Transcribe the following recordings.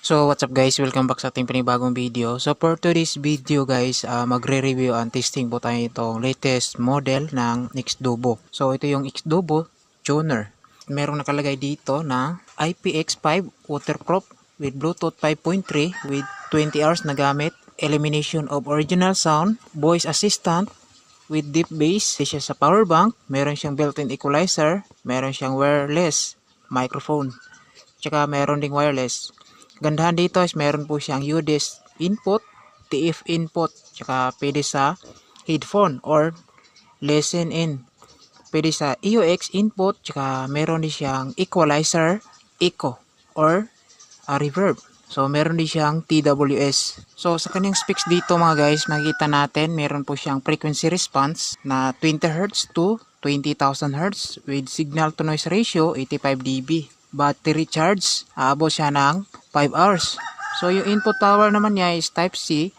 So what's up guys, welcome back sa ating panibagong video. So for today's video guys, magre-review and testing po tayo itong latest model ng Xdobo. So ito yung Xdobo tuner. Merong nakalagay dito na IPX5 waterproof with Bluetooth 5.3 with 20 hours na gamit, elimination of original sound, voice assistant with deep bass, siya sa power bank, meron siyang built-in equalizer, meron siyang wireless microphone, tsaka meron ding wireless. Gandahan dito is meron po siyang UDIS input, TF input, tsaka pwede sa headphone or listen in. Pwede sa EUX input, tsaka meron din siyang equalizer, echo, or reverb. So meron din siyang TWS. So sa kanyang specs dito mga guys, makikita natin meron po siyang frequency response na 20 Hz to 20,000 Hz with signal to noise ratio 85 dB. Battery charge, aabot siya ng 5 hours. So yung input power naman niya is type C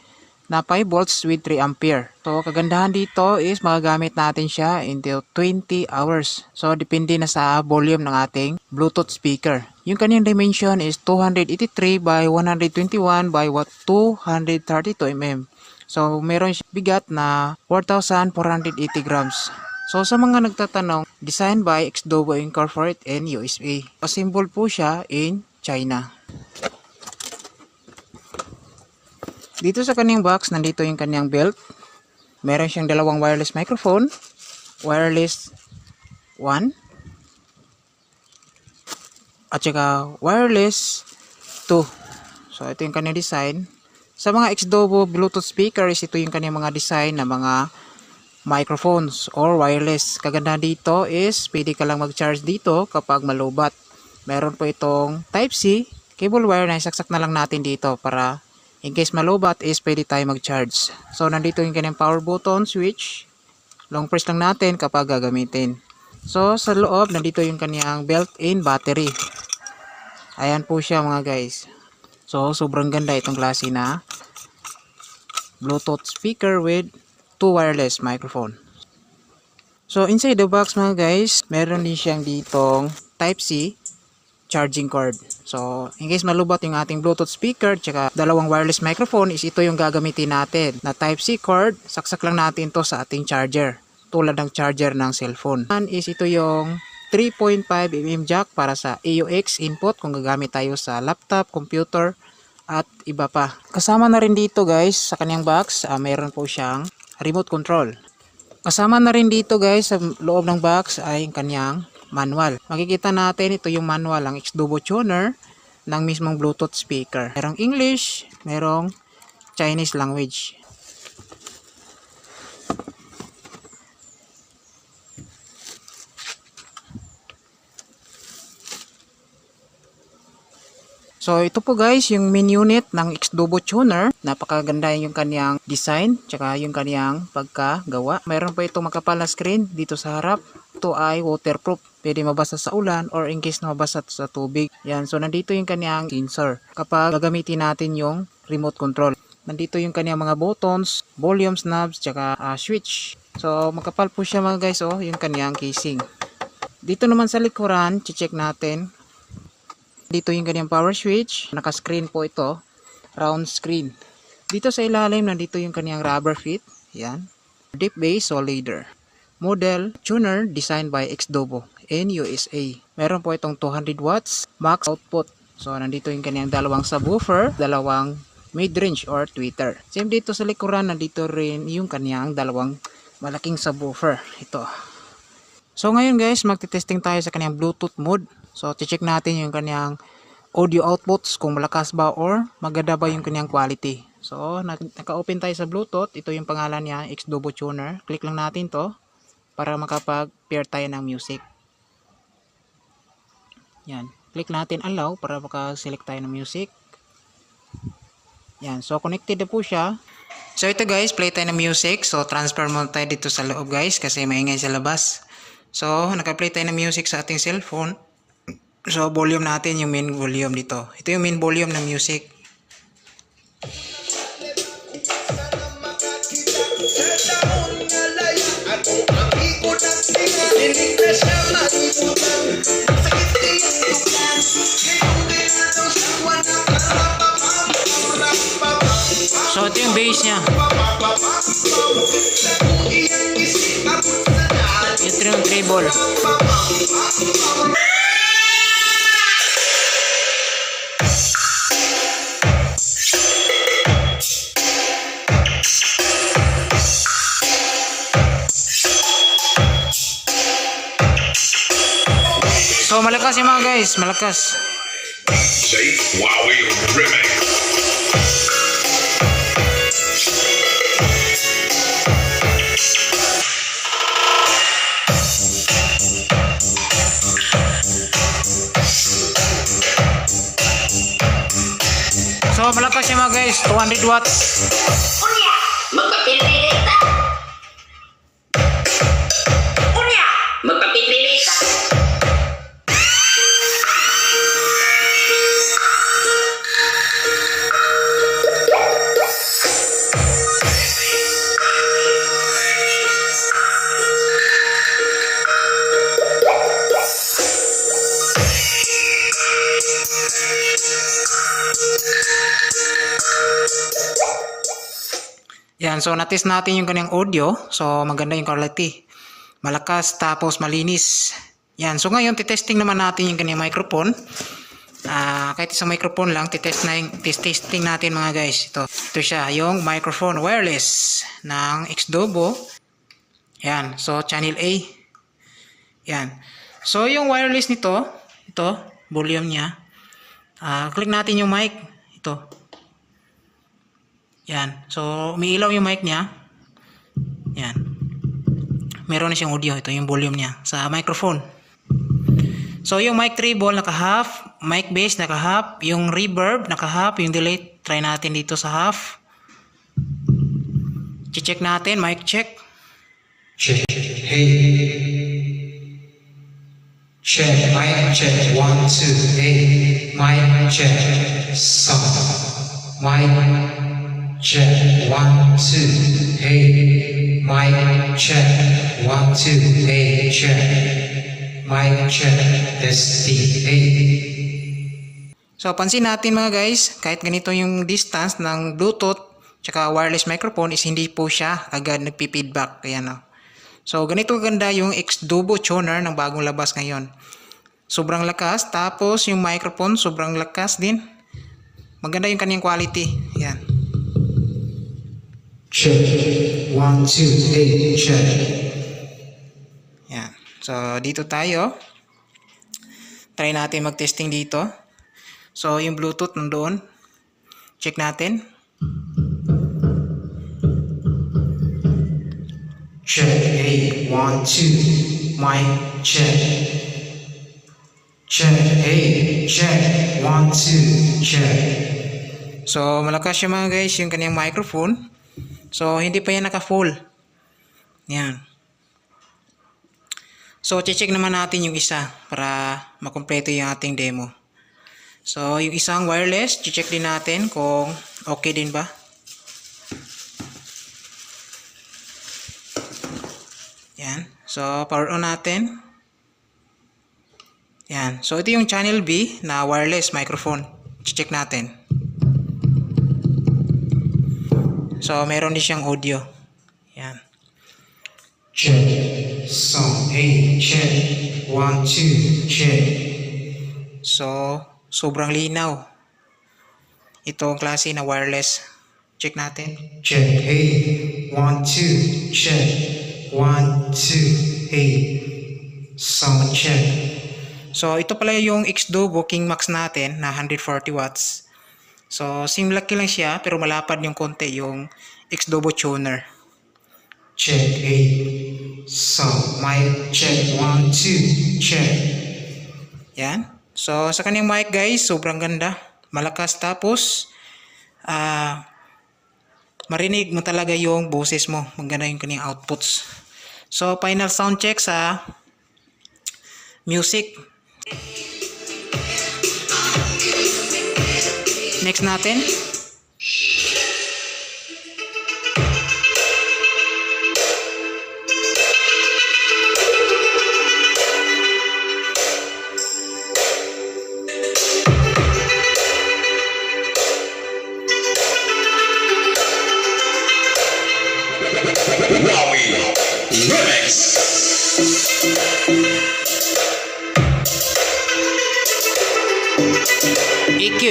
na 5 volts with 3 ampere. So kagandahan dito is magagamit natin siya until 20 hours. So depende na sa volume ng ating Bluetooth speaker. Yung kanyang dimension is 283 by 121 by 232 mm. So meron siyang bigat na 4,480 grams. So sa mga nagtatanong, designed by Xdobo Incorporated and USA. Assemble po siya in China. Dito sa kanyang box, nandito yung kanyang belt. Meron siyang dalawang wireless microphone. Wireless 1. At saka wireless 2. So ito yung kanyang design. Sa mga Xdobo Bluetooth speakers, ito yung kanyang mga design na mga microphones or wireless. Kagandahan dito is pwede ka lang mag-charge dito kapag malobat. Meron po itong Type-C cable wire na isaksak na lang natin dito para in case malobat is pwede tayo mag-charge. So nandito yung kanyang power button switch. Long press lang natin kapag gagamitin. So sa loob nandito yung kanyang built-in battery. Ayan po siya mga guys. So sobrang ganda itong klase na Bluetooth speaker with 2 wireless microphone. So inside the box mga guys, meron din siyang ditong Type-C charging cord. So in case malubat yung ating Bluetooth speaker tsaka dalawang wireless microphone is ito yung gagamitin natin na Type-C cord. Saksak lang natin to sa ating charger tulad ng charger ng cellphone. And is ito yung 3.5 mm jack para sa AUX input kung gagamit tayo sa laptop, computer at iba pa. Kasama na rin dito guys sa kanyang box, meron po siyang remote control. Kasama na rin dito guys sa loob ng box ay yung kanyang manual. Makikita natin ito yung manual ng Xdobo tuner ng mismong Bluetooth speaker. Merong English, merong Chinese language. So ito po guys yung main unit ng Xdobo tuner. Napakaganda yung kanyang design tsaka yung kanyang pagkagawa. Mayroon pa itong makapal na screen dito sa harap. Ito ay waterproof. Pwede mabasa sa ulan or in case na mabasa sa tubig. Yan. So nandito yung kanyang sensor kapag gagamitin natin yung remote control. Nandito yung kanyang mga buttons, volume knobs tsaka switch. So makapal po siya mga guys, yung kanyang casing. Dito naman sa likuran, check natin. Dito yung kanyang power switch, naka-screen po ito, round screen. Dito sa ilalim, nandito yung kanyang rubber feet, yan. Deep bass solider. Model tuner designed by Xdobo in USA. Meron po itong 200 watts max output. So nandito yung kanyang dalawang subwoofer, dalawang mid-range or tweeter. Same dito sa likuran, nandito rin yung kanyang dalawang malaking subwoofer. Ito. So ngayon guys, magte-testing tayo sa kanyang Bluetooth mode. So, check natin yung kanyang audio outputs kung malakas ba or maganda ba yung kanyang quality. So, naka-open tayo sa Bluetooth. Ito yung pangalan niya, Xdobo tuner. Click lang natin to para makapag-pair tayo ng music. Yan. Click natin allow para maka-select tayo ng music. Yan. So, connected na po siya. So, ito guys, play tayo ng music. So, transfer muna tayo dito sa loob guys kasi maingay sa labas. So, naka-play tayo ng music sa ating cellphone. So, volume natin yung main volume dito. Ito yung main volume ng music. So ito yung bass niya. Ito yung treble. So malakas yung mga guys, malakas. Safe Wowie Remix. So malakas yung mga guys, 200 watts. Unya, magpapililita. Unya, magpapililita. Yan, so natest natin yung kanyang audio. So maganda yung quality. Malakas tapos malinis. Yan, so ngayon titesting naman natin yung kanyang microphone. Kahit sa microphone lang, testing natin mga guys. Ito siya, yung microphone wireless ng Xdobo. Yan, so channel A. Yan. So yung wireless nito, ito, volume niya. Click natin yung mic. Ito. Yan. So, umiilaw yung mic niya. Yan. Meron na siyang audio. Ito yung volume niya sa microphone. So, yung mic treble naka-half. Mic bass naka-half. Yung reverb naka-half. Yung delay, try natin dito sa half. Check natin. Mic check. Check. Hey. Check. Mic check. 1, 2. Hey. Mic check. Sound. Mic check. 1, 2. Hey. Mic check. 1, 2. Hey. Check. Mic check. Testing. Hey. So, pansin natin mga guys, kahit ganito yung distance ng Bluetooth tsaka wireless microphone is hindi po siya agad nagpi-feedback. Ayan, no? So, ganito ganda yung Xdobo tuner ng bagong labas ngayon. Sobrang lakas. Tapos, yung microphone sobrang lakas din. Maganda yung kanyang quality. Ayan. Check. 1, 2. Hey. Check. Ayan. So, dito tayo. Try natin mag-testing dito. So, yung Bluetooth nandoon. Check natin. Check. Hey. 1, 2. Mic check. Check. Hey. Check. 1, 2. Check. So, malakas siya mga guys yung kanyang microphone. So, hindi pa yan naka-full. Yan. So, check naman natin yung isa para makumpleto yung ating demo. So, yung isang wireless, check din natin kung okay din ba. Yan. So, power on natin. Yan. So, ito yung channel B na wireless microphone. Check natin. So, meron din siyang audio. Yan. Check. Sound. Hey. Check. 1, 2. Check. So, sobrang linaw. Ito ang klase na wireless. Check natin. Check. Hey. 1, 2. Check. 1, 2. Hey. Sound check. So, ito pala yung Xdobo King Max natin na 140 watts. So, laki lang siya pero malapad yung konti yung Xdobo tuner. Check. Hey. Sound. Mic check. 1, 2. Check. Yan. So, sa kanyang mic guys, sobrang ganda. Malakas tapos marinig mo talaga yung boses mo. Maganda yung kanyang outputs. So, final sound check sa music. Next natin.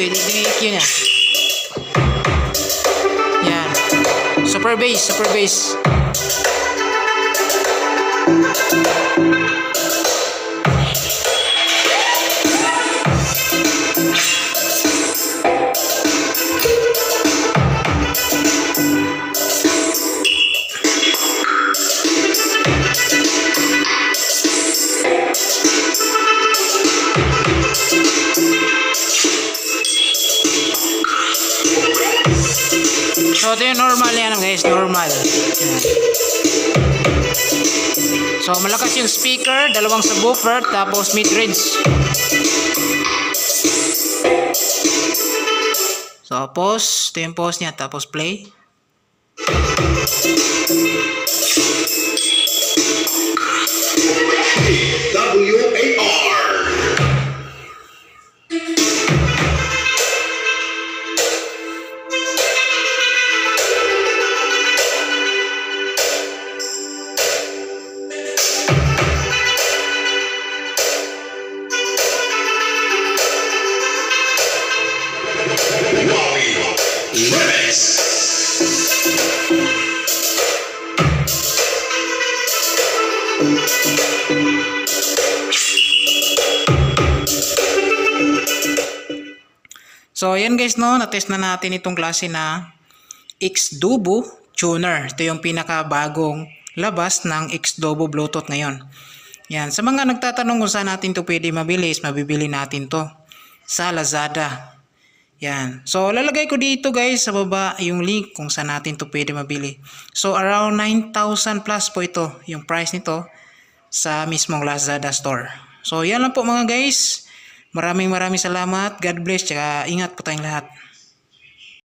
i-EQ niya. Yan. Super bass, super bass. So ito yung normal yan guys, normal. Yan. So malakas yung speaker, dalawang subwoofer, tapos mid-range. So pause, ito yung pause niya, tapos play. WAR. Wowie Remix. So yan guys no, na-test na natin itong klase na X-Dubo tuner. Ito yung pinakabagong labas ng X-Dubo Bluetooth ngayon. Yan, sa mga nagtatanong kung saan natin to pwede mabili, mabibili natin to sa Lazada. Yan. So lalagay ko dito guys sa baba yung link kung saan natin to pwede mabili. So around 9,000 plus po ito yung price nito sa mismong Lazada store. So yan lang po mga guys. Maraming salamat. God bless. Tsaka ingat po tayong lahat.